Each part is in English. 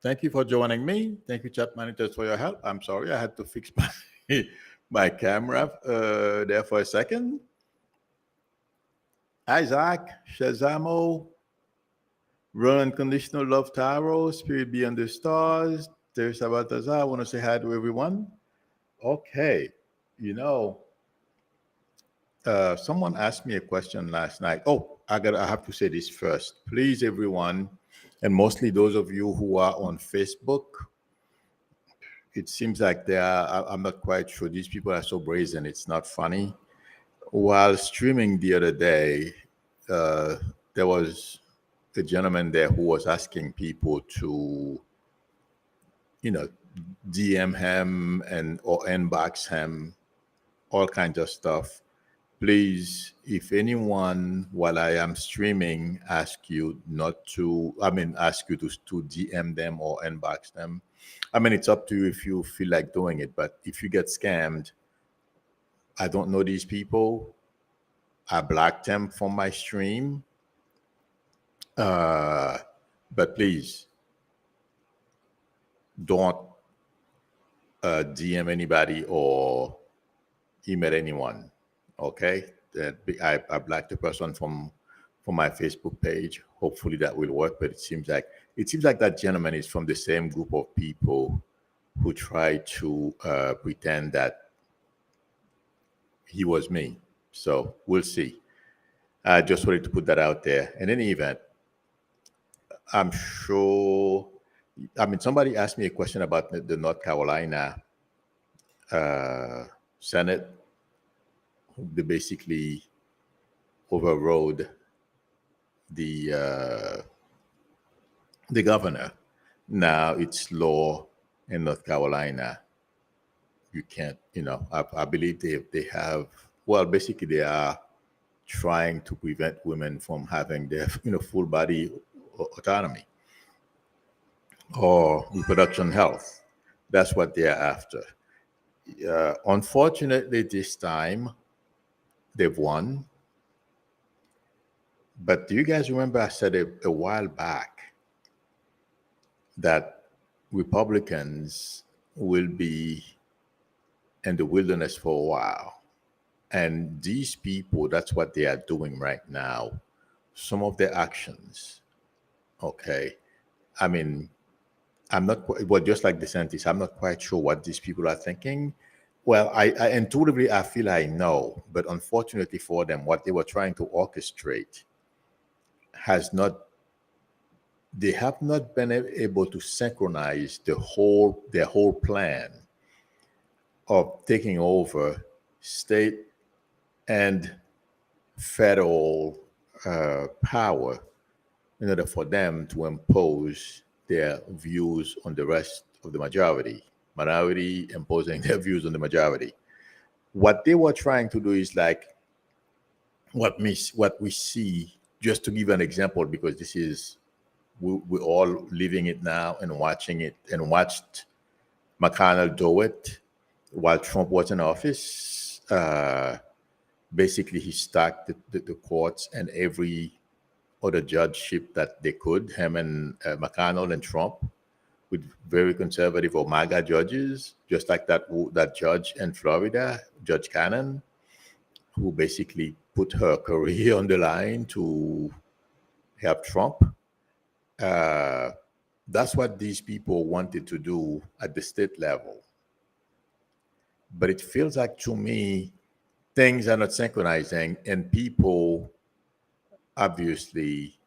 Thank you for joining me. Thank you, chat managers, for your help. I'm sorry I had to fix my my camera there for a second. Isaac, Shazamo, Real Unconditional Love Taro, Spirit Beyond the Stars, Teresa Baltazar. I want to say hi to everyone. Okay, you know, someone asked me a question last night. Oh, I have to say this first. Please, everyone, and mostly those of you who are on Facebook, it seems like they are, I'm not quite sure. These people are so brazen, it's not funny. While streaming the other day, uh, there was a gentleman there who was asking people to, you know, DM him and or inbox him, all kinds of stuff. Please, if anyone while I am streaming ask you not to, ask you to DM them or inbox them. I mean, it's up to you if you feel like doing it, but if you get scammed, I don't know these people. I blocked them from my stream. Uh, but please don't DM anybody or email anyone. Okay, I blocked the person from my Facebook page. Hopefully that will work. But it seems like that gentleman is from the same group of people who try to pretend that he was me. So we'll see. I just wanted to put that out there. In any event, I'm sure. Somebody asked me a question about the North Carolina Senate. They basically overrode the governor. Now it's law in North Carolina. You can't, I believe they have. Well, basically they are trying to prevent women from having their full body autonomy or reproduction health. That's what they're after. Unfortunately, this time they've won. But do you guys remember I said a while back that Republicans will be in the wilderness for a while? And these people, that's what they are doing right now. Some of their actions, okay? I mean, I'm not, well, just like DeSantis, I'm not quite sure what these people are thinking. Well, I intuitively, I feel I know, but unfortunately for them, what they were trying to orchestrate has not, they have not been able to synchronize their whole plan of taking over state and federal power in order for them to impose their views on the rest of the minority imposing their views on the majority. What they were trying to do is like what we see, just to give an example, because this is, we're all living it now and watching it, and watched McConnell do it while Trump was in office. Basically, he stacked the courts and every other judgeship that they could, him and McConnell and Trump, with very conservative or MAGA judges, just like that judge in Florida, Judge Cannon, who basically put her career on the line to help Trump. That's what these people wanted to do at the state level. But it feels like, to me, things are not synchronizing, and people obviously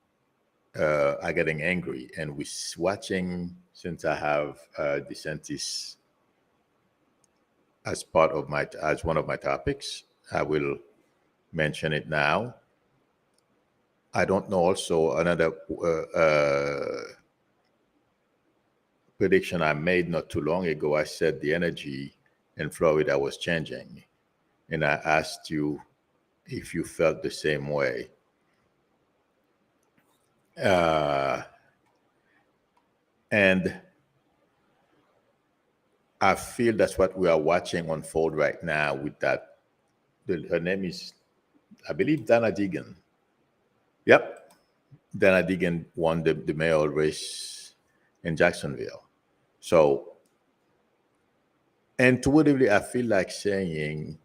are getting angry. And we're watching, since I have DeSantis as one of my topics, I will mention it now. I don't know. Also, another prediction I made not too long ago, I said the energy in Florida was changing. And I asked you if you felt the same way. And I feel that's what we are watching unfold right now with that. Her name is, I believe, Dana Deegan. Yep. Dana Deegan won the mayoral race in Jacksonville. So intuitively, I feel like saying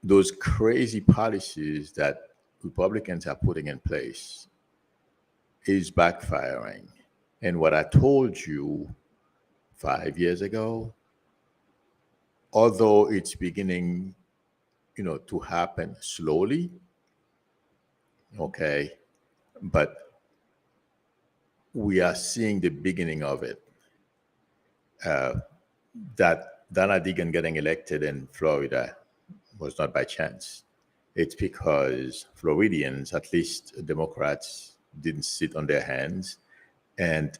those crazy policies that Republicans are putting in place is backfiring. And what I told you 5 years ago, although it's beginning, to happen slowly, okay, but we are seeing the beginning of it. That Donna Deegan getting elected in Florida was not by chance. It's because Floridians, at least Democrats, didn't sit on their hands, and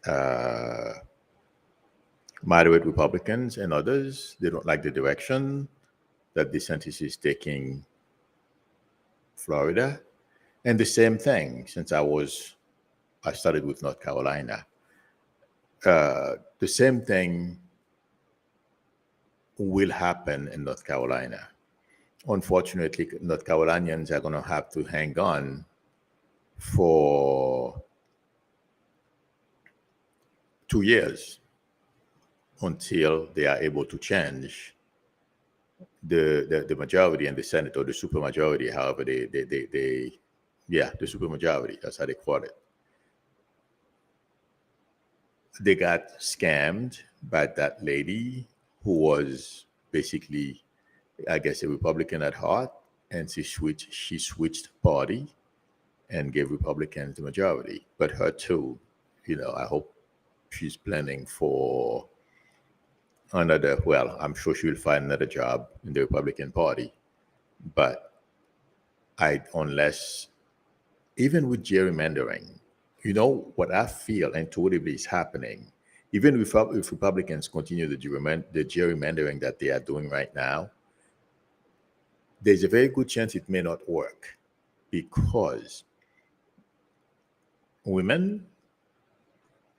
moderate Republicans and others, they don't like the direction that DeSantis is taking Florida. And the same thing, since I started with North Carolina. The same thing will happen in North Carolina. Unfortunately, North Carolinians are going to have to hang on for 2 years until they are able to change the majority in the Senate, or the supermajority, however the supermajority, that's how they call it. They got scammed by that lady who was basically, I guess, a Republican at heart, and she switched party and gave Republicans the majority. But her too, I hope she's planning for I'm sure she'll find another job in the Republican Party. But unless, even with gerrymandering, what I feel intuitively is happening, even if Republicans continue the gerrymandering that they are doing right now, there's a very good chance it may not work, because women,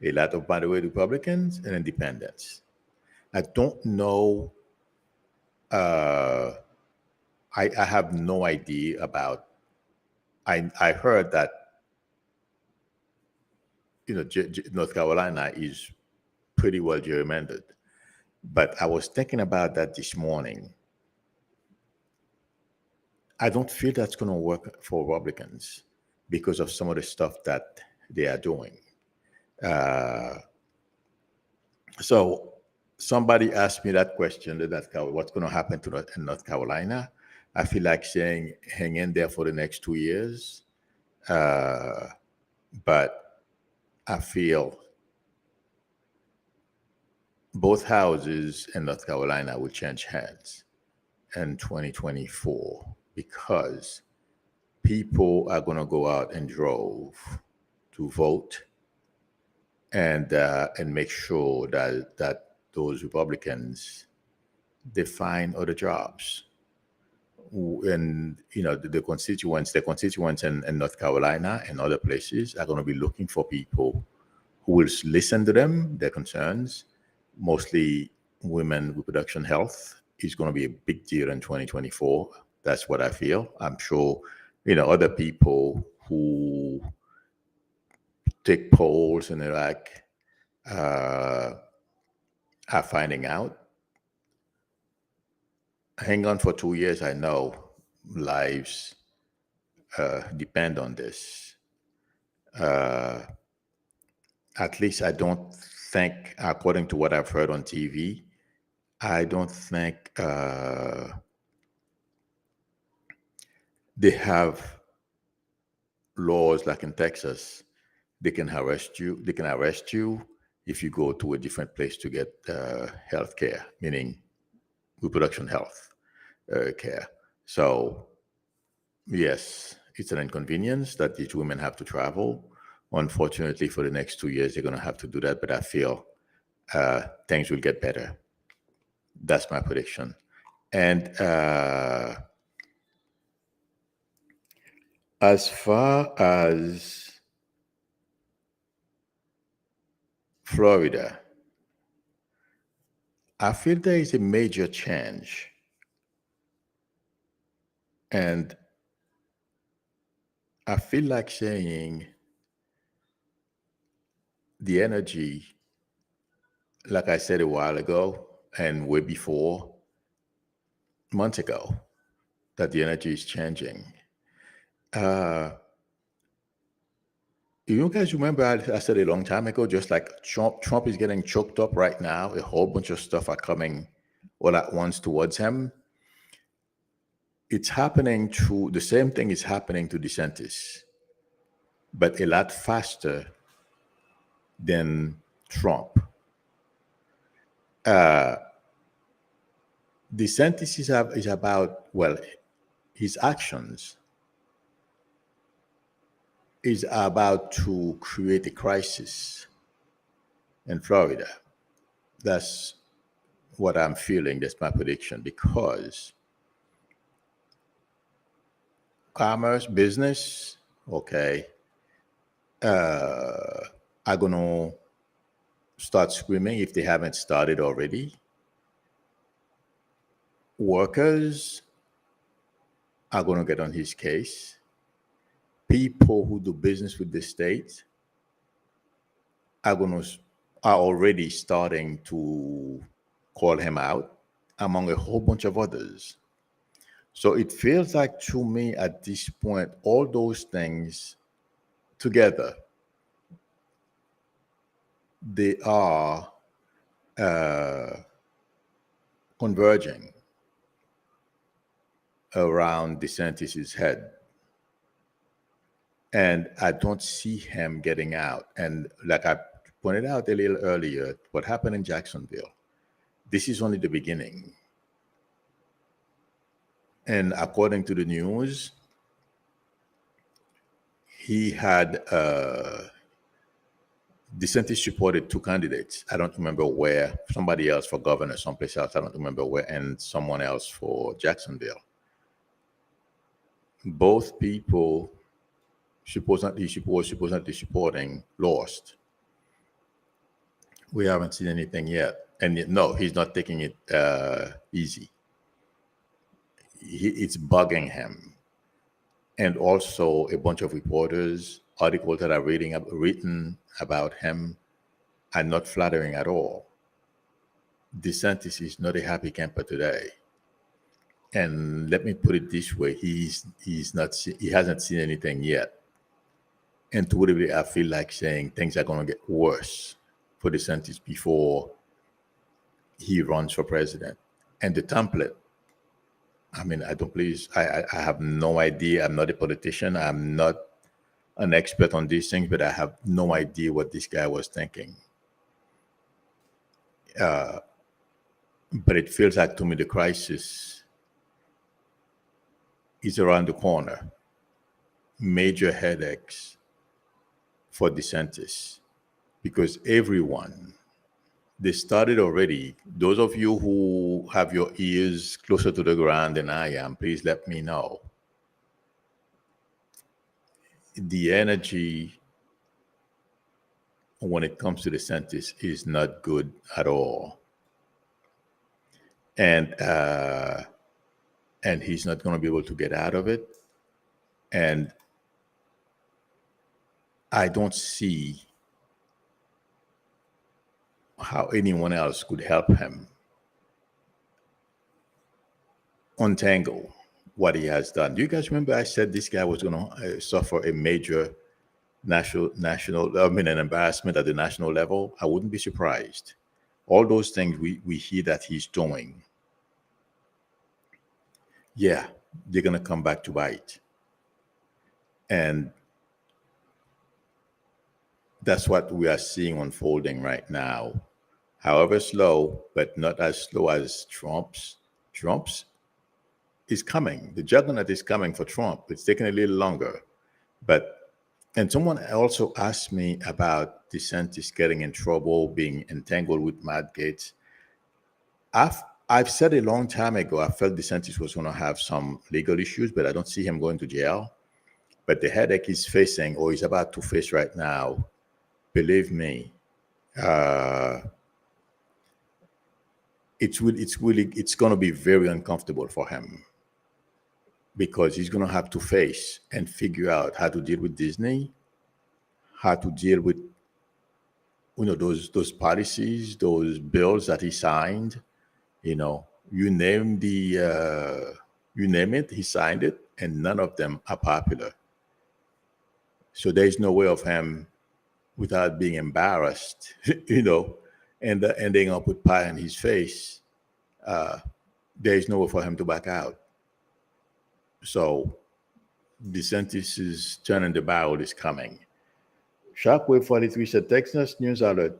a lot of, by the way, Republicans and independents. I don't know. I have no idea about. I heard that North Carolina is pretty well gerrymandered, but I was thinking about that this morning. I don't feel that's going to work for Republicans because of some of the stuff that they are doing. So somebody asked me that question, what's going to happen in North Carolina? I feel like saying hang in there for the next 2 years. But I feel both houses in North Carolina will change hands in 2024, because people are going to go out in droves to vote, and make sure that those Republicans, they find other jobs. And the constituents in North Carolina and other places are going to be looking for people who will listen to them, their concerns. Mostly women reproduction health is going to be a big deal in 2024. That's what I feel. I'm sure other people who take polls in Iraq are finding out. Hang on for 2 years. I know lives depend on this. At least I don't think, according to what I've heard on TV, I don't think they have laws like in Texas. They can arrest you if you go to a different place to get health care, meaning reproduction health care. So yes, it's an inconvenience that these women have to travel. Unfortunately, for the next 2 years, they're going to have to do that. But I feel things will get better. That's my prediction. And as far as Florida, I feel there is a major change. And I feel like saying the energy, like I said a while ago and way before, months ago, that the energy is changing. Uh, you guys remember I said a long time ago, just like Trump is getting choked up right now. A whole bunch of stuff are coming all at once towards him. It's happening to the same thing is happening to DeSantis, but a lot faster than Trump. DeSantis is about, well, his actions is about to create a crisis in Florida. That's what I'm feeling. That's my prediction, because commerce, business, okay, are going to start screaming if they haven't started already. Workers are going to get on his case. People who do business with the state are already starting to call him out, among a whole bunch of others. So it feels like to me at this point, all those things together, they are converging around DeSantis' head. And I don't see him getting out. And like I pointed out a little earlier, what happened in Jacksonville, this is only the beginning. And according to the news, he had DeSantis supported two candidates. I don't remember where, somebody else for governor, someplace else, I don't remember where, and someone else for Jacksonville. Both people supposedly supporting lost. We haven't seen anything yet. And yet, no, he's not taking it easy. It's bugging him. And also a bunch of reporters, articles that are written about him are not flattering at all. DeSantis is not a happy camper today. And let me put it this way, he hasn't seen anything yet. And to whatever I feel like saying, things are going to get worse for DeSantis before he runs for president. And the template, I mean, I have no idea. I'm not a politician. I'm not an expert on these things, but I have no idea what this guy was thinking. But it feels like to me the crisis is around the corner. Major headaches for DeSantis, because everyone, they started already. Those of you who have your ears closer to the ground than I am, please let me know. The energy when it comes to DeSantis is not good at all. And he's not going to be able to get out of it. And I don't see how anyone else could help him untangle what he has done. Do you guys remember I said this guy was going to suffer a major an embarrassment at the national level? I wouldn't be surprised. All those things we hear that he's doing, yeah, they're going to come back to bite. And that's what we are seeing unfolding right now. However slow, but not as slow as Trump's. Trump's is coming. The juggernaut is coming for Trump. It's taking a little longer. And someone also asked me about DeSantis getting in trouble, being entangled with Matt Gaetz. I've said a long time ago, I felt DeSantis was going to have some legal issues, but I don't see him going to jail. But the headache he's facing, or he's about to face right now, believe me, it's going to be very uncomfortable for him, because he's going to have to face and figure out how to deal with Disney, how to deal with those policies, those bills that he signed. You name you name it, he signed it, and none of them are popular. So there's no way of him, without being embarrassed, and ending up with pie on his face. There's no way for him to back out. So DeSantis' turn in the barrel is coming. Shockwave 43 said Texas news outlet,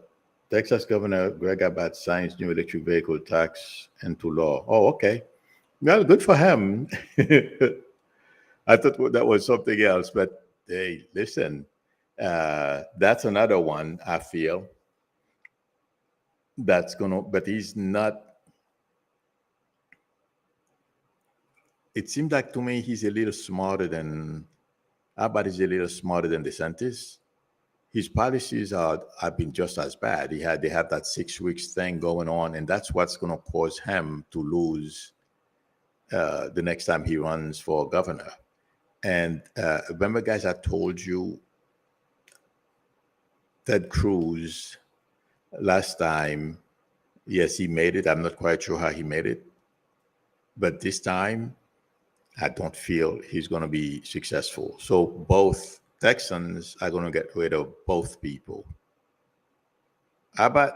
Texas Governor Greg Abbott signs new electric vehicle tax into law. Oh, okay. Well, good for him. I thought that was something else, but hey, listen, that's another one I feel but he's not. It seems like to me he's a little smarter than, Abbott is a little smarter than DeSantis. His policies have been just as bad. They have that 6 weeks thing going on, and that's what's going to cause him to lose the next time he runs for governor. And remember, guys, I told you Ted Cruz last time. Yes, he made it. I'm not quite sure how he made it, but this time I don't feel he's going to be successful. So both Texans are going to get rid of both people, Abbott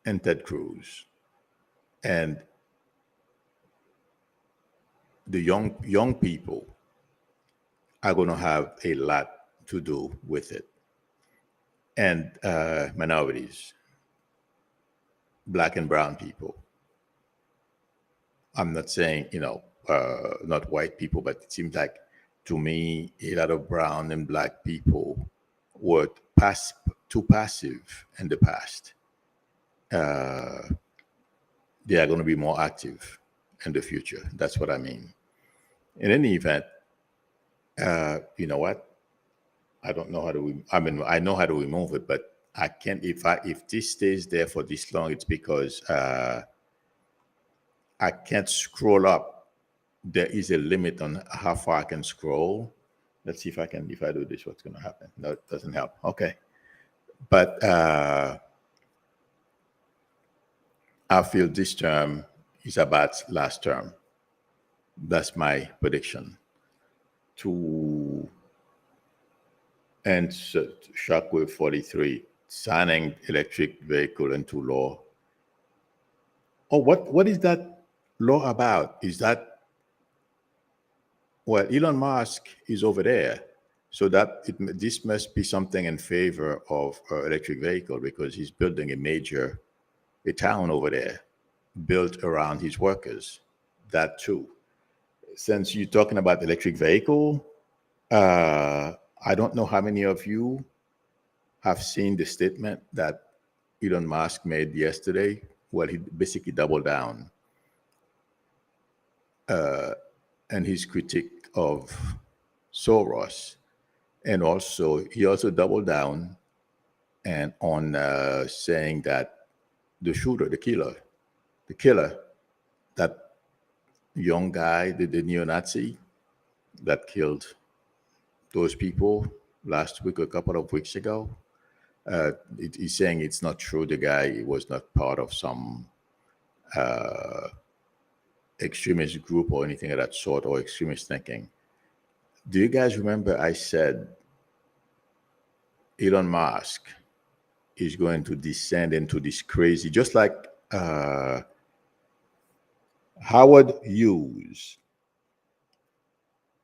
and Ted Cruz. And the young people are going to have a lot to do with it. And minorities, Black and brown people. I'm not saying, not white people, but it seems like, to me, a lot of brown and Black people were too passive in the past. They are going to be more active in the future. That's what I mean. In any event, you know what? I don't know how to. I know how to remove it, but I can't. If this stays there for this long, it's because I can't scroll up. There is a limit on how far I can scroll. Let's see if I can. If I do this, what's going to happen? No, it doesn't help. Okay, but I feel this term is Abbott's last term. That's my prediction. To end Shockwave 43, signing electric vehicle into law. Oh, what is that law about? Is that, well, Elon Musk is over there, so that this must be something in favor of electric vehicle, because he's building a town over there built around his workers. That too. Since you're talking about electric vehicle, I don't know how many of you have seen the statement that Elon Musk made yesterday. Well, he basically doubled down and his critique of Soros, and he also doubled down and on saying that the shooter, the killer, that young guy, the neo-Nazi that killed those people last week, a couple of weeks ago, he's saying it's not true. The guy was not part of some extremist group or anything of that sort, or extremist thinking. Do you guys remember I said Elon Musk is going to descend into this crazy, just like Howard Hughes,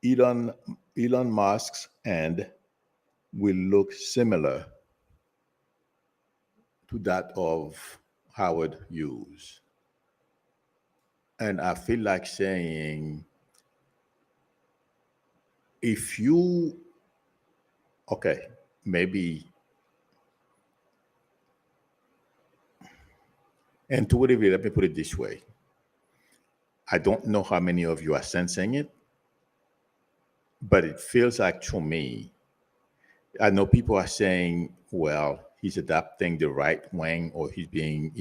Elon Musk's end will look similar to that of Howard Hughes. And I feel like saying, maybe, intuitively, let me put it this way. I don't know how many of you are sensing it, but it feels like, to me, I know people are saying, well, he's adopting the right wing, or he's being,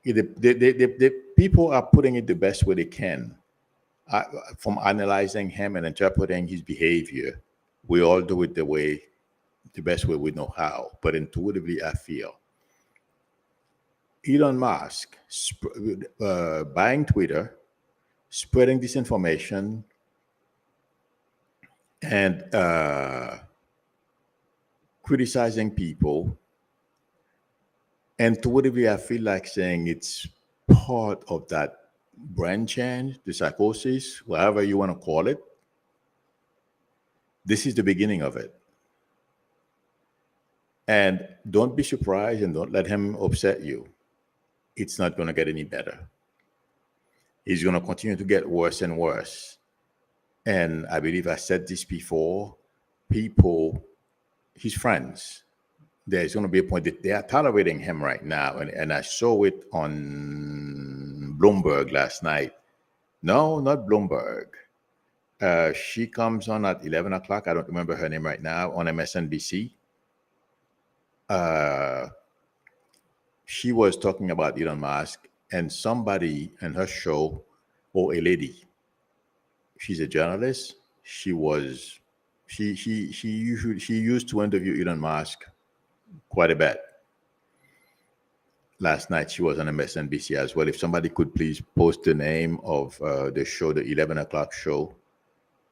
the people are putting it the best way they can. From analyzing him and interpreting his behavior, we all do it the way the best way we know how. But intuitively, I feel Elon Musk buying Twitter, spreading disinformation, and criticizing people. Intuitively, I feel like saying it's part of that brain change, the psychosis, whatever you want to call it. This is the beginning of it. And don't be surprised and don't let him upset you. It's not going to get any better. It's going to continue to get worse and worse. And I believe I said this before, people, his friends, there's going to be a point that they are tolerating him right now. And I saw it on Bloomberg last night. No, not Bloomberg. She comes on at 11 o'clock. I don't remember her name right now, on MSNBC. She was talking about Elon Musk, and somebody in her show, or a lady, she's a journalist. She used to interview Elon Musk quite a bit. Last night she was on MSNBC as well. If somebody could please post the name of the show, the 11 o'clock show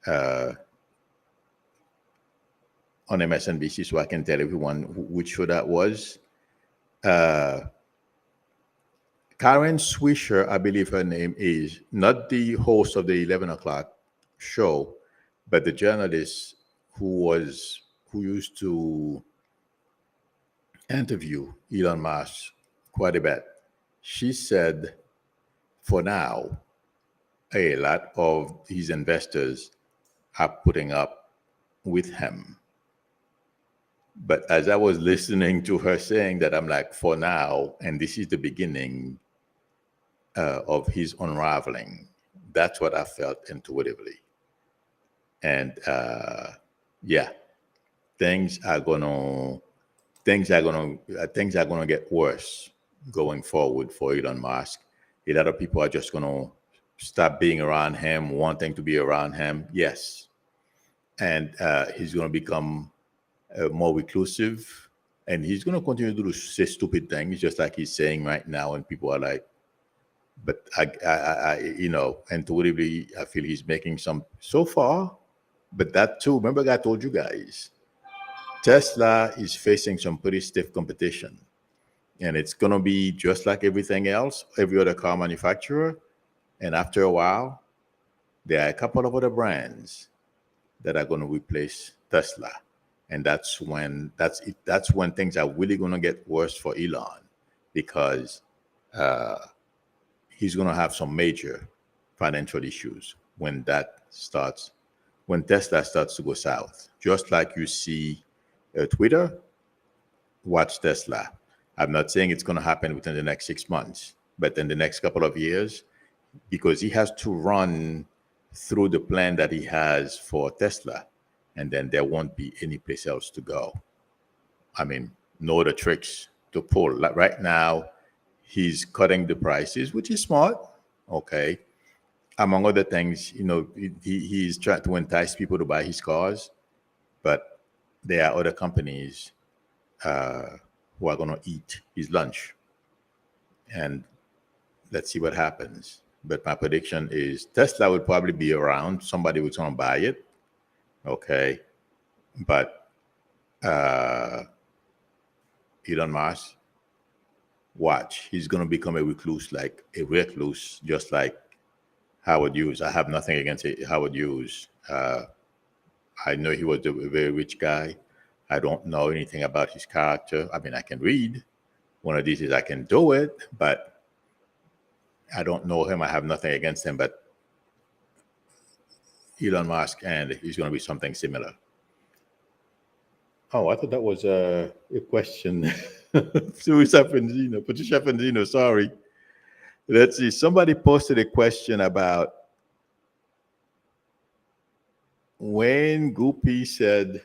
on MSNBC, so I can tell everyone which show that was. Karen Swisher, I believe her name is, not the host of the 11 o'clock show, but the journalist who used to interview Elon Musk quite a bit. She said, for now, a lot of his investors are putting up with him. But as I was listening to her saying that, I'm like, for now, and this is the beginning of his unraveling. That's what I felt intuitively. And yeah, things are gonna get worse going forward for Elon Musk. A lot of people are just gonna stop being around him, wanting to be around him. Yes, and he's gonna become more reclusive, and he's gonna continue to say stupid things, just like he's saying right now. And people are like, but I intuitively, I feel he's making some so far. But that too, remember I told you guys, Tesla is facing some pretty stiff competition. And it's going to be just like everything else, every other car manufacturer. And after a while, there are a couple of other brands that are going to replace Tesla. And that's when things are really going to get worse for Elon, because he's going to have some major financial issues when Tesla starts to go south. Just like you see Twitter, watch Tesla. I'm not saying it's going to happen within the next 6 months, but in the next couple of years, because he has to run through the plan that he has for Tesla, and then there won't be any place else to go. I mean, no other tricks to pull. Like right now, he's cutting the prices, which is smart. Okay. Among other things, he's trying to entice people to buy his cars, but there are other companies who are going to eat his lunch. And let's see what happens. But my prediction is Tesla will probably be around. Somebody was going to buy it. Okay. But Elon Musk, watch. He's going to become a recluse, just like Howard Hughes. I have nothing against Howard Hughes. I know he was a very rich guy. I don't know anything about his character. I mean, I can read. One of these days I can do it, but I don't know him. I have nothing against him, but Elon Musk, and he's going to be something similar. Oh, I thought that was a question. Patricia Fenzino, sorry. Let's see. Somebody posted a question about when GOP said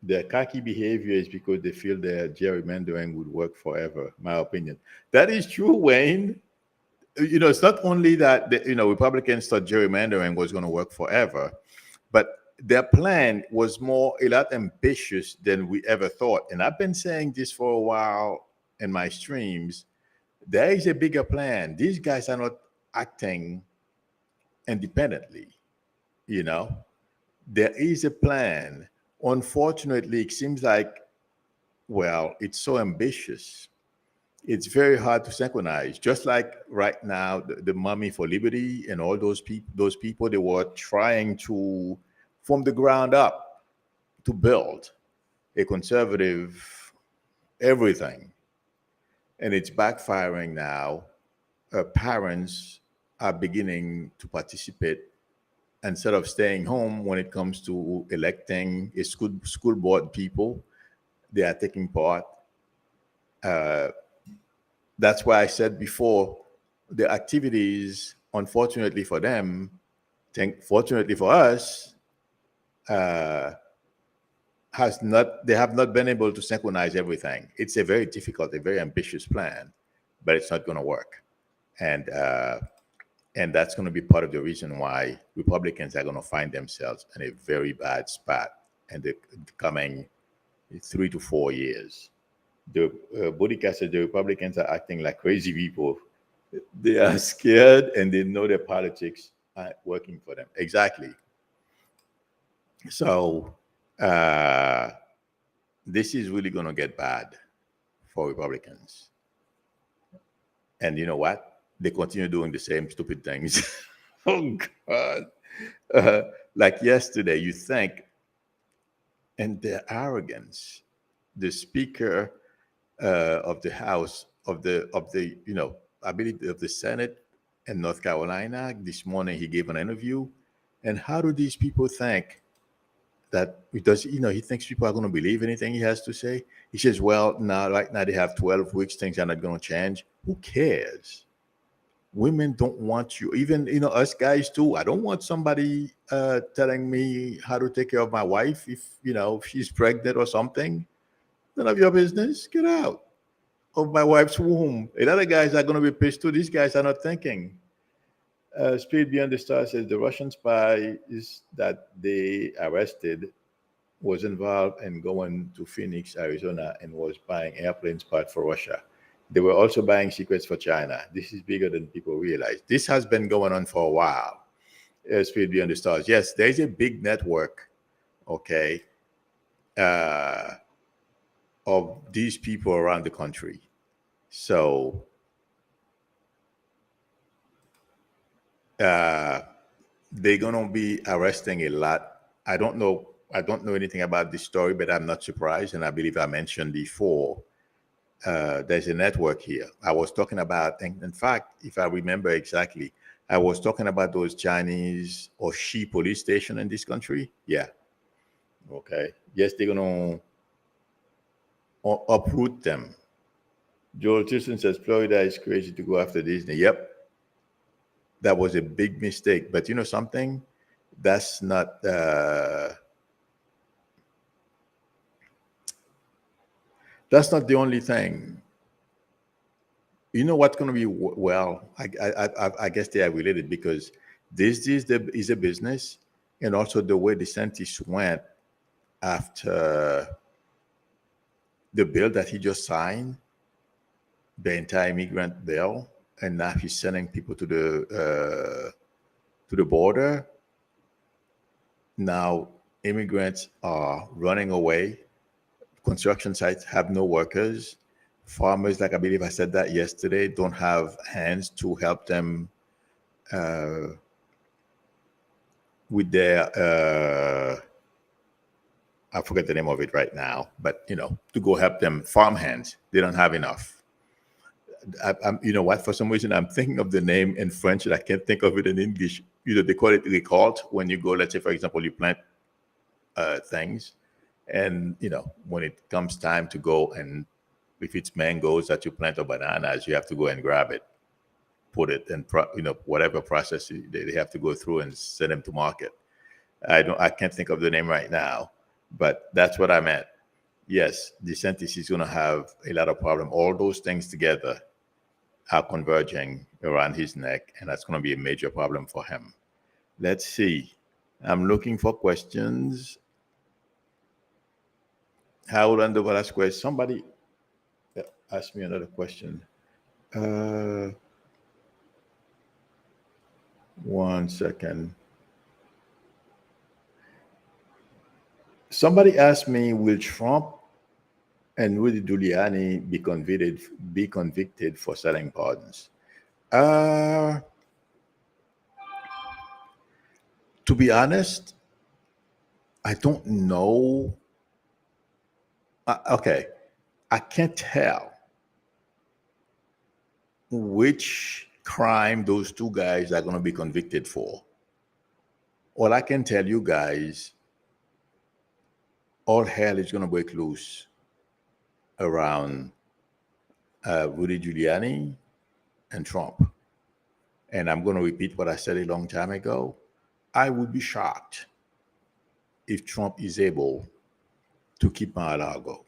their cocky behavior is because they feel their gerrymandering would work forever. My opinion. That is true, Wayne. It's not only that Republicans thought gerrymandering was going to work forever, but their plan was a lot ambitious than we ever thought. And I've been saying this for a while in my streams. There is a bigger plan. These guys are not acting independently, you know. There is a plan. Unfortunately, it seems like, well, it's so ambitious. It's very hard to synchronize. Just like right now, the Mummy for Liberty and all those people, they were trying to, from the ground up, to build a conservative everything, and it's backfiring now. Parents are beginning to participate instead of staying home when it comes to electing a school board people. They are taking part. That's why I said before, the activities, unfortunately for them, fortunately for us, they have not been able to synchronize everything. It's a very difficult, a very ambitious plan, but it's not going to work. And that's going to be part of the reason why Republicans are going to find themselves in a very bad spot in the coming 3 to 4 years. The Boudica says the Republicans are acting like crazy people. They are scared and they know their politics aren't working for them. Exactly. So this is really going to get bad for Republicans. And you know what? They continue doing the same stupid things. Oh, God. Like yesterday, you think, and their arrogance, the Speaker of the House of the I believe of the Senate in North Carolina this morning, he gave an interview. And how do these people think that he thinks people are going to believe anything he has to say? He says, well, now right now they have 12 weeks, things are not going to change. Who cares? Women don't want you, even us guys too. I don't want somebody telling me how to take care of my wife if she's pregnant or something. None of your business. Get out of my wife's womb. And other guys are going to be pissed too. These guys are not thinking. Spirit Beyond the Star says the Russian spy that they arrested was involved in going to Phoenix, Arizona, and was buying airplane parts for Russia. They were also buying secrets for China. This is bigger than people realize. This has been going on for a while. Spirit Beyond the Stars. Yes, there's a big network, okay, of these people around the country. So they're going to be arresting a lot. I don't know anything about this story, but I'm not surprised. And I believe I mentioned before, there's a network here. I was talking about, in fact, if I remember exactly, I was talking about those Chinese or Xi police station in this country. Yeah. Okay. Yes, they're going to uproot them. Joel Tilson says Florida is crazy to go after Disney. Yep. That was a big mistake. But you know something? That's not the only thing. You know what's going to be well? I guess they are related because this is a business, and also the way DeSantis went after the bill that he just signed, the anti-immigrant bill, and now he's sending people to the border. Now immigrants are running away. Construction sites have no workers. Farmers, like I believe I said that yesterday, don't have hands to help them with their I forget the name of it right now, but to go help them, farm hands. They don't have enough. You know what? For some reason, I'm thinking of the name in French and I can't think of it in English. They call it récolte when you go. Let's say, for example, you plant things, and when it comes time to go, and if it's mangoes that you plant or bananas, you have to go and grab it, put it in, whatever process they have to go through and send them to market. I can't think of the name right now, but that's what I meant. Yes, DeSantis is going to have a lot of problem. All those things together are converging around his neck, and that's going to be a major problem for him. Let's see. I'm looking for questions. How Orlando Velasquez? Somebody asked me another question. Uh, One second. Somebody asked me, will Trump and Rudy Giuliani be convicted for selling pardons? Uh, to be honest, I don't know. Okay, I can't tell which crime those two guys are going to be convicted for. All I can tell you guys, all hell is going to break loose around Rudy Giuliani and Trump. And I'm going to repeat what I said a long time ago. I would be shocked if Trump is able to keep Mar-a-Lago.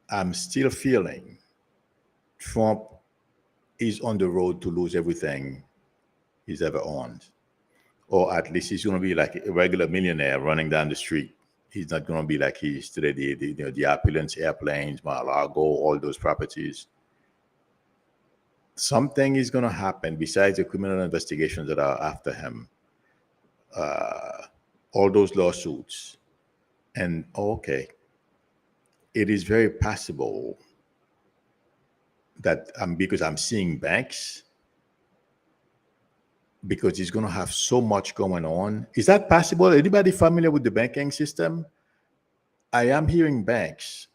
I'm still feeling Trump is on the road to lose everything he's ever owned. Or at least he's going to be like a regular millionaire running down the street. He's not going to be like he is today, the opulence, airplanes, Mar-a-Lago, all those properties. Something is going to happen besides the criminal investigations that are after him. All those lawsuits. And okay, it is very possible that because I'm seeing banks, because he's going to have so much going on. Is that possible? Anybody familiar with the banking system? I am hearing banks.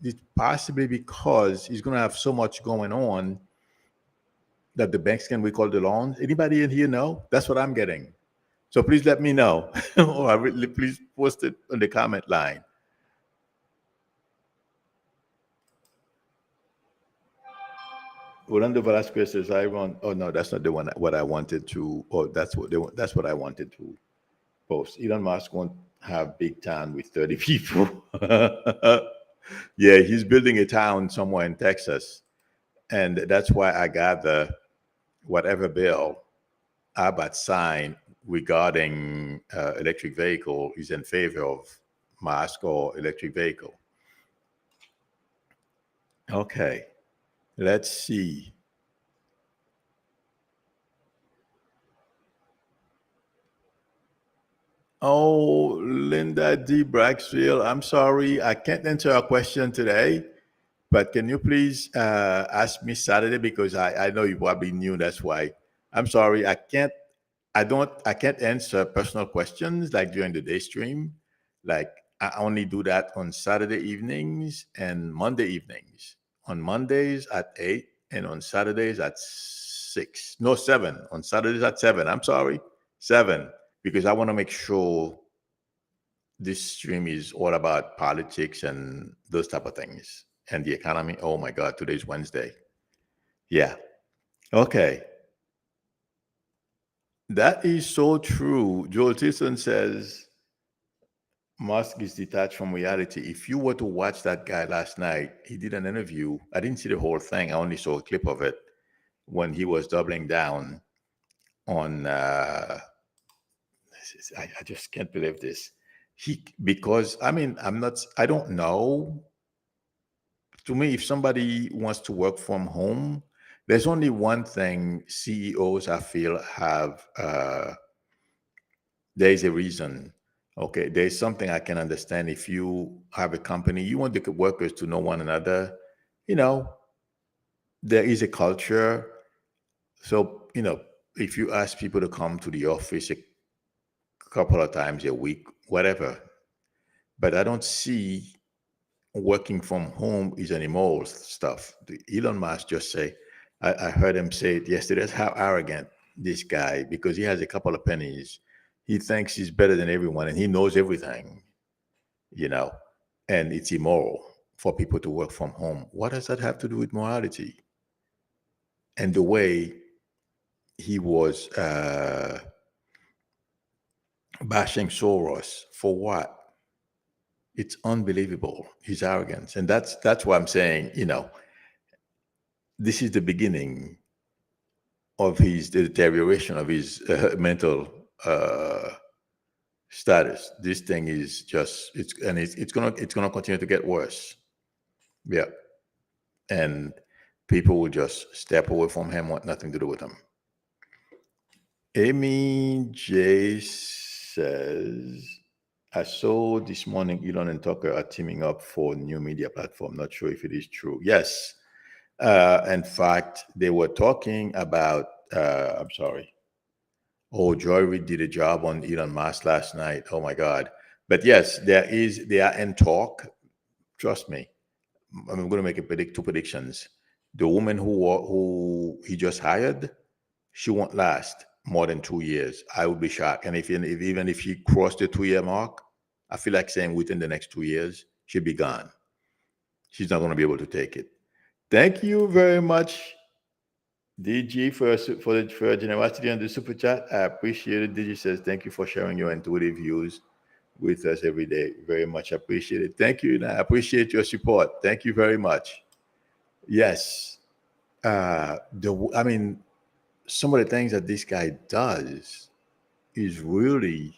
It's possibly because he's going to have so much going on that the banks can recall the loans. Anybody in here know? That's what I'm getting. So please let me know, or please post it on the comment line. Orlando Velasquez says, "I want." Oh no, that's not the one. What I wanted to. Oh, that's what I wanted to post. Elon Musk won't have big town with 30 people. Yeah, he's building a town somewhere in Texas, and that's why I got the whatever bill Abbott signed regarding electric vehicle is in favor of Musk or electric vehicle. Okay, let's see. Oh, Linda D. Braxfield, I'm sorry, I can't answer a question today, but can you please ask me Saturday because I know you probably knew, that's why. I'm sorry, I can't answer personal questions like during the day stream. Like I only do that on Saturday evenings and Monday evenings. On Mondays at 8 and on Saturdays at 6. No, 7. On Saturdays at 7. I'm sorry, 7. Because I want to make sure this stream is all about politics and those type of things and the economy. Oh my God, today's Wednesday. Yeah. Okay. That is so true. Joel Tilson says Musk is detached from reality. If you were to watch that guy last night, he did an interview. I didn't see the whole thing. I only saw a clip of it when he was doubling down on. I just can't believe this. Because I mean, I don't know. To me, if somebody wants to work from home, there's only one thing CEOs I feel have. There is a reason. Okay, there's something I can understand. If you have a company, you want the workers to know one another. You know, there is a culture. So if you ask people to come to the office a couple of times a week, whatever, but I don't see working from home is anymore stuff. Elon Musk just say, I heard him say it yesterday, that's how arrogant this guy, because he has a couple of pennies. He thinks he's better than everyone and he knows everything, you know, and it's immoral for people to work from home. What does that have to do with morality? And the way he was bashing Soros for what? It's unbelievable, his arrogance. And that's why I'm saying, this is the beginning of the deterioration of his mental uh, status. This thing is just it's gonna continue to get worse. Yeah, and people will just step away from him, want nothing to do with him. Amy J says, I saw this morning Elon and Tucker are teaming up for new media platform. Not sure if it is true. Yes. In fact, they were talking about, I'm sorry. Oh, Joy Reid did a job on Elon Musk last night. Oh my God. But yes, they are in talk. Trust me. I'm going to make two predictions. The woman who he just hired, she won't last more than 2 years. I would be shocked. And even if she crossed the 2 year mark, I feel like saying within the next 2 years, she'll be gone. She's not going to be able to take it. Thank you very much, DG, for your generosity on the super chat. I appreciate it. DG says, thank you for sharing your intuitive views with us every day. Very much appreciated. Thank you. And I appreciate your support. Thank you very much. Yes. I mean, some of the things that this guy does is really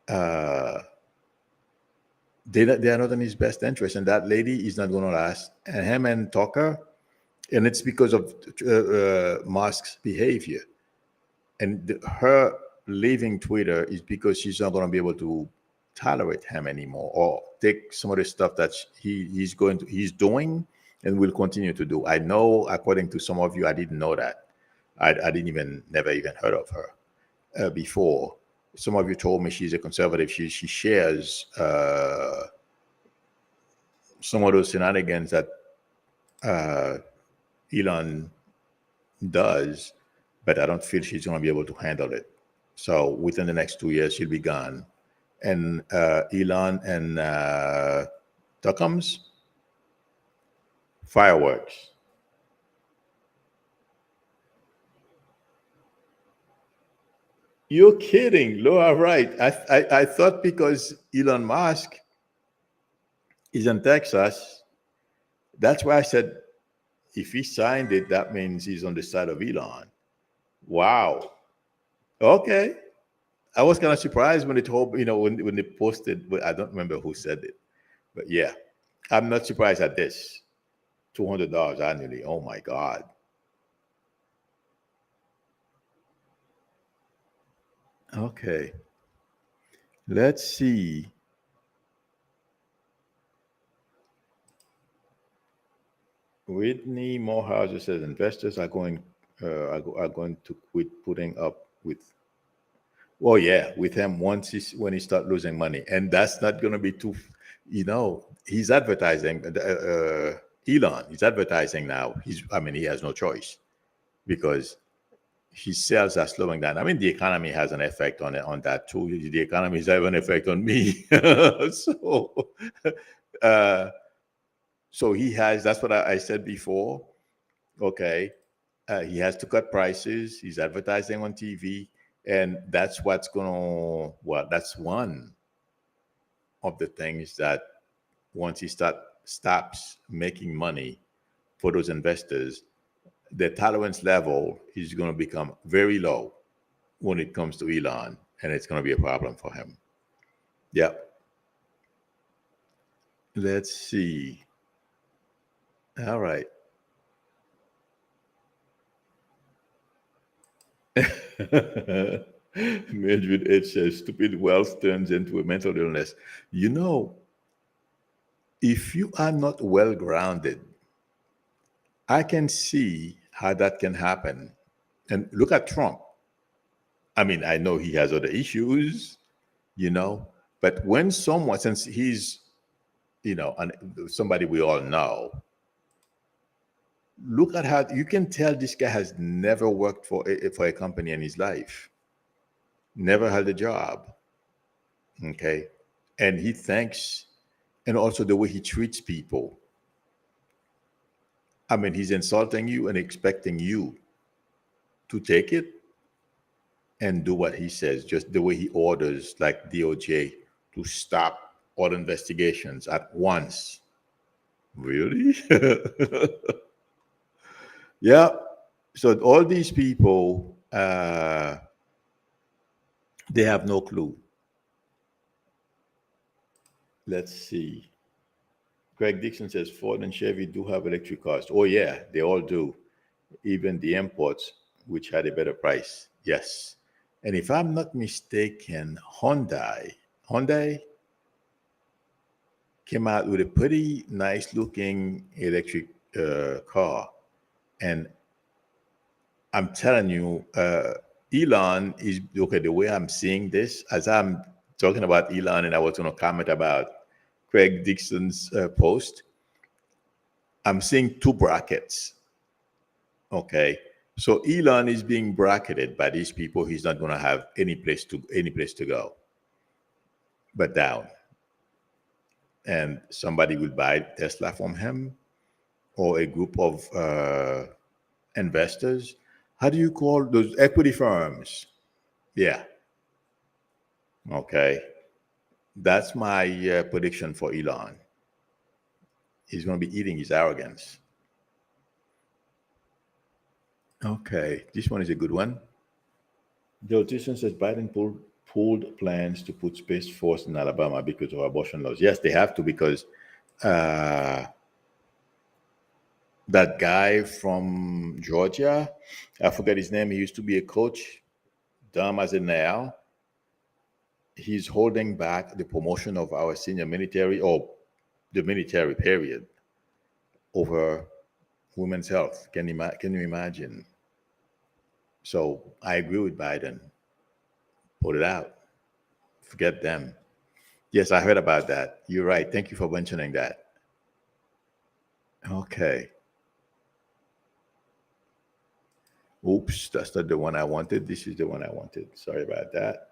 they are not in his best interest, and that lady is not going to last. And him and Tucker, and it's because of Musk's behavior. And her leaving Twitter is because she's not going to be able to tolerate him anymore, or take some of the stuff that he's doing and will continue to do. I know, according to some of you, I didn't know that. I never even heard of her before. Some of you told me she's a conservative. She shares some of those shenanigans that Elon does, but I don't feel she's going to be able to handle it. So within the next 2 years, she'll be gone. And Elon and Tuckums, fireworks. You're kidding, Laura, right? I thought because Elon Musk is in Texas, that's why I said if he signed it, that means he's on the side of Elon. Wow. Okay. I was kind of surprised when they told, when they posted, but I don't remember who said it. But yeah, I'm not surprised at this. $200 annually. Oh my God. Okay. Let's see. Whitney Morehouse says investors are going to quit putting up with. Oh yeah, with him when he start losing money, and that's not going to be too. He's advertising. Elon, he's advertising now. He has no choice because his sales are slowing down. I mean, the economy has an effect on that too. The economy has an effect on me. uh, so he has. That's what I said before. Okay, he has to cut prices. He's advertising on TV, and that's what's gonna. Well, that's one of the things that once he stops making money for those investors, the tolerance level is going to become very low when it comes to Elon, and it's going to be a problem for him. Yep. Let's see. All right. Mildred H says, stupid wealth turns into a mental illness. If you are not well grounded, I can see how that can happen. And look at Trump. I mean, I know he has other issues, but when someone, since he's, somebody we all know, look at how you can tell this guy has never worked for a company in his life, never had a job. Okay. And he thinks, and also the way he treats people. I mean, he's insulting you and expecting you to take it and do what he says, just the way he orders, like DOJ, to stop all investigations at once. Really? Yeah. So all these people, They have no clue. Let's see. Craig Dixon says Ford and Chevy do have electric cars. Oh yeah, they all do. Even the imports, which had a better price. Yes. And if I'm not mistaken, Hyundai came out with a pretty nice looking electric car. And I'm telling you, Elon is okay. The way I'm seeing this, as I'm talking about Elon, and I was going to comment about Craig Dixon's post, I'm seeing two brackets. Okay, so Elon is being bracketed by these people. He's not going to have any place to go, but down. And somebody will buy Tesla from him, or a group of investors. How do you call those equity firms? Yeah. Okay. That's my prediction for Elon. He's going to be eating his arrogance. Okay. This one is a good one. The politician says Biden pulled plans to put Space Force in Alabama because of abortion laws. Yes, they have to, because that guy from Georgia, I forget his name. He used to be a coach, dumb as a nail. He's holding back the promotion of our senior military, or the military period, over women's health. Can you imagine? So I agree with Biden. Put it out. Forget them. Yes, I heard about that. You're right. Thank you for mentioning that. Okay. Oops, that's not the one I wanted. This is the one I wanted. Sorry about that.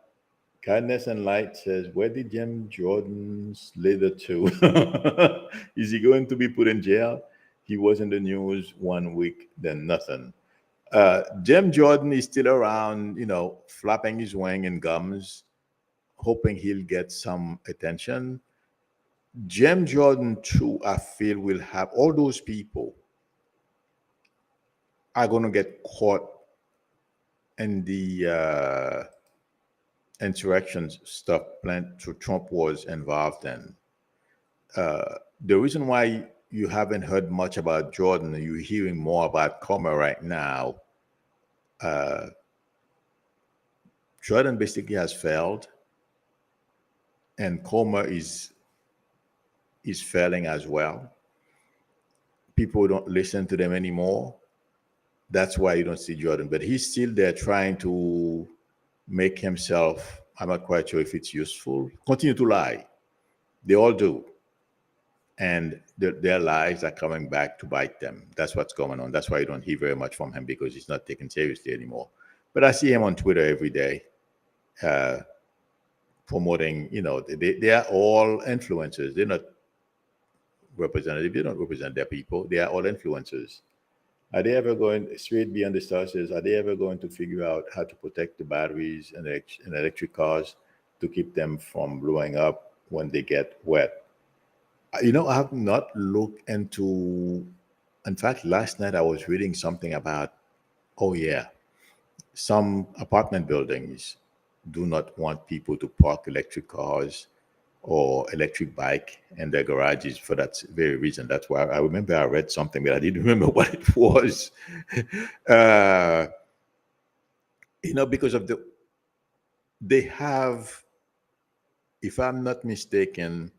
Kindness and Light says, where did Jim Jordan slither to? Is he going to be put in jail? He was in the news 1 week, then nothing. Jim Jordan is still around, flapping his wing and gums, hoping he'll get some attention. Jim Jordan, too, I feel, will have all those people are going to get caught in the insurrection stuff Trump was involved in. The reason why you haven't heard much about Jordan, you're hearing more about Comer right now. Jordan basically has failed, and Comer is failing as well. People don't listen to them anymore. That's why you don't see Jordan, but he's still there trying to make himself, I'm not quite sure if it's useful, continue to lie. They all do. And their lies are coming back to bite them. That's what's going on. That's why you don't hear very much from him, because he's not taken seriously anymore. But I see him on Twitter every day promoting, they are all influencers. They're not representative. They don't represent their people. They are all influencers. Are they ever going, straight beyond the stars says, are they ever going to figure out how to protect the batteries in electric cars to keep them from blowing up when they get wet? I have not looked into, in fact, last night I was reading something about, some apartment buildings do not want people to park electric cars or electric bike in their garages for that very reason. That's why I remember I read something, but I didn't remember what it was. Because of they have, if I'm not mistaken,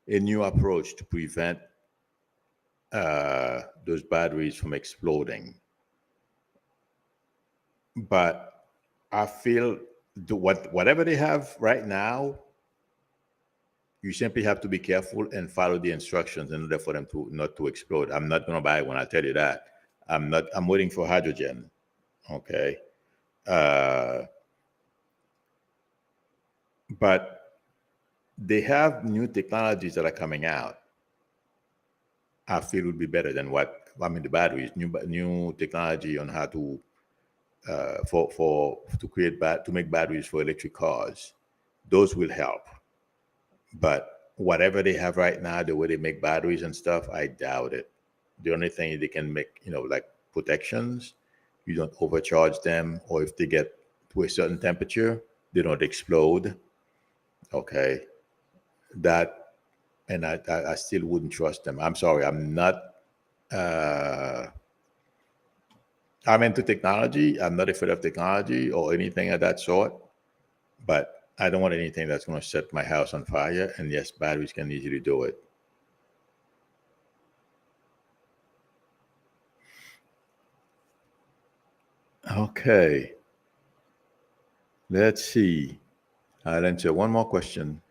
a new approach to prevent those batteries from exploding. But I feel whatever they have right now, you simply have to be careful and follow the instructions in order for them to not to explode. I'm not going to buy one, I'll tell you that. I'm waiting for hydrogen. Okay. But they have new technologies that are coming out. I feel would be better than the batteries, new technology on how to to make batteries for electric cars. Those will help. But whatever they have right now, the way they make batteries and stuff, I doubt it. The only thing they can make, like protections, you don't overcharge them, or if they get to a certain temperature, they don't explode. Okay, that, and I still wouldn't trust them. I'm sorry, I'm not. I'm into technology. I'm not afraid of technology or anything of that sort, but I don't want anything that's going to set my house on fire. And yes, batteries can easily do it. Okay, let's see. I'll answer one more question.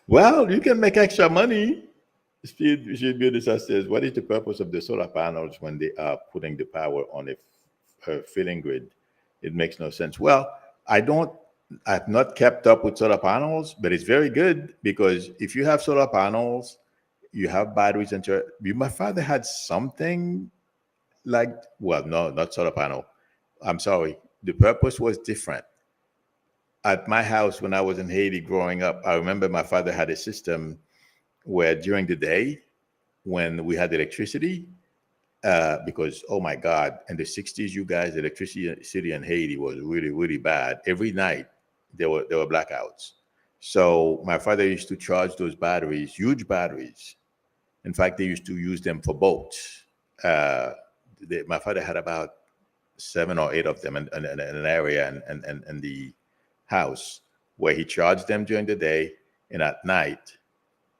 Well, you can make extra money. Steve Beauty says, what is the purpose of the solar panels when they are putting the power on a filling grid? It makes no sense. Well, I've not kept up with solar panels, but it's very good because if you have solar panels, you have batteries and my father had something like, well, no, not solar panel. I'm sorry. The purpose was different. At my house when I was in Haiti growing up, I remember my father had a system where during the day when we had electricity, because oh my God, in the 60s, you guys, electricity in Haiti was really, really bad. Every night there were blackouts. So my father used to charge those batteries, huge batteries. In fact, they used to use them for boats. My father had about 7 or 8 of them in an area in the house where he charged them during the day, and at night,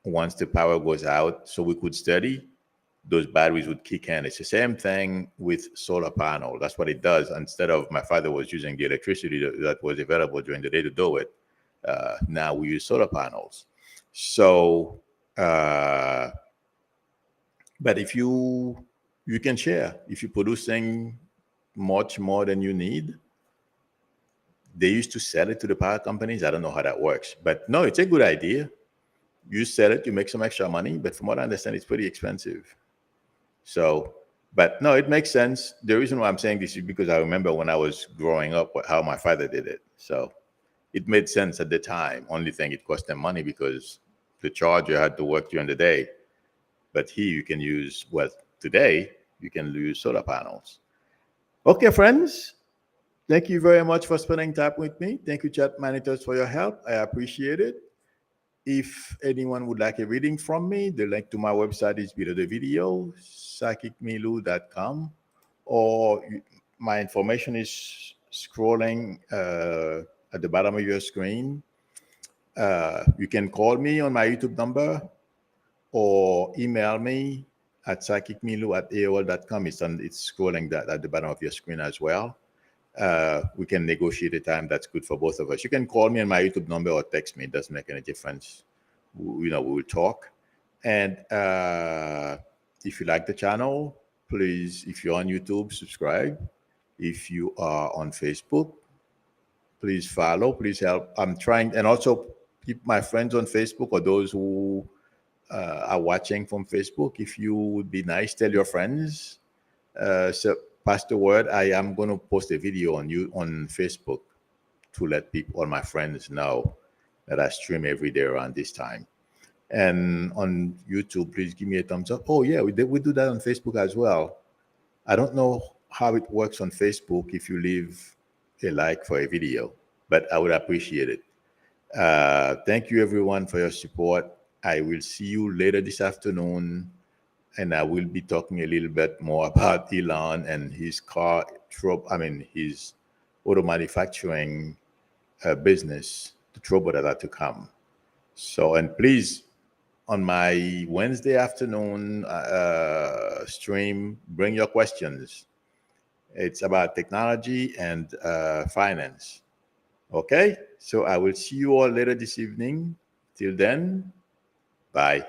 once the power goes out, so we could study, those batteries would kick in. It's the same thing with solar panel. That's what it does. Instead of my father was using the electricity that was available during the day to do it, now we use solar panels. So, but if you can share, if you're producing much more than you need, they used to sell it to the power companies. I don't know how that works, but no, it's a good idea. You sell it, you make some extra money, but from what I understand, it's pretty expensive. So, but no, it makes sense. The reason why I'm saying this is because I remember when I was growing up how my father did it. So it made sense at the time. Only thing, it cost them money because the charger had to work during the day. But here you can use, well, today you can use solar panels. Okay, friends. Thank you very much for spending time with me. Thank you, chat managers, for your help. I appreciate it. If anyone would like a reading from me, the link to my website is below the video, psychicmilu.com, or my information is scrolling at the bottom of your screen. You can call me on my YouTube number or email me at psychicmilu@aol.com. It's scrolling that at the bottom of your screen as well. We can negotiate a time that's good for both of us. You can call me on my YouTube number or text me. It doesn't make any difference. We will talk. And if you like the channel, please, if you're on YouTube, subscribe. If you are on Facebook, please follow. Please help. I'm trying, and also keep my friends on Facebook or those who are watching from Facebook. If you would be nice, tell your friends. So pass the word. I am going to post a video on Facebook to let people, all my friends, know that I stream every day around this time. And on YouTube, please give me a thumbs up. Oh yeah, we do that on Facebook as well. I don't know how it works on Facebook if you leave a like for a video, but I would appreciate it. Thank you everyone for your support. I will see you later this afternoon, and I will be talking a little bit more about Elon and his his auto manufacturing business, the trouble that are to come. So, and please, on my Wednesday afternoon stream, bring your questions. It's about technology and finance. Okay, so I will see you all later this evening. Till then, bye.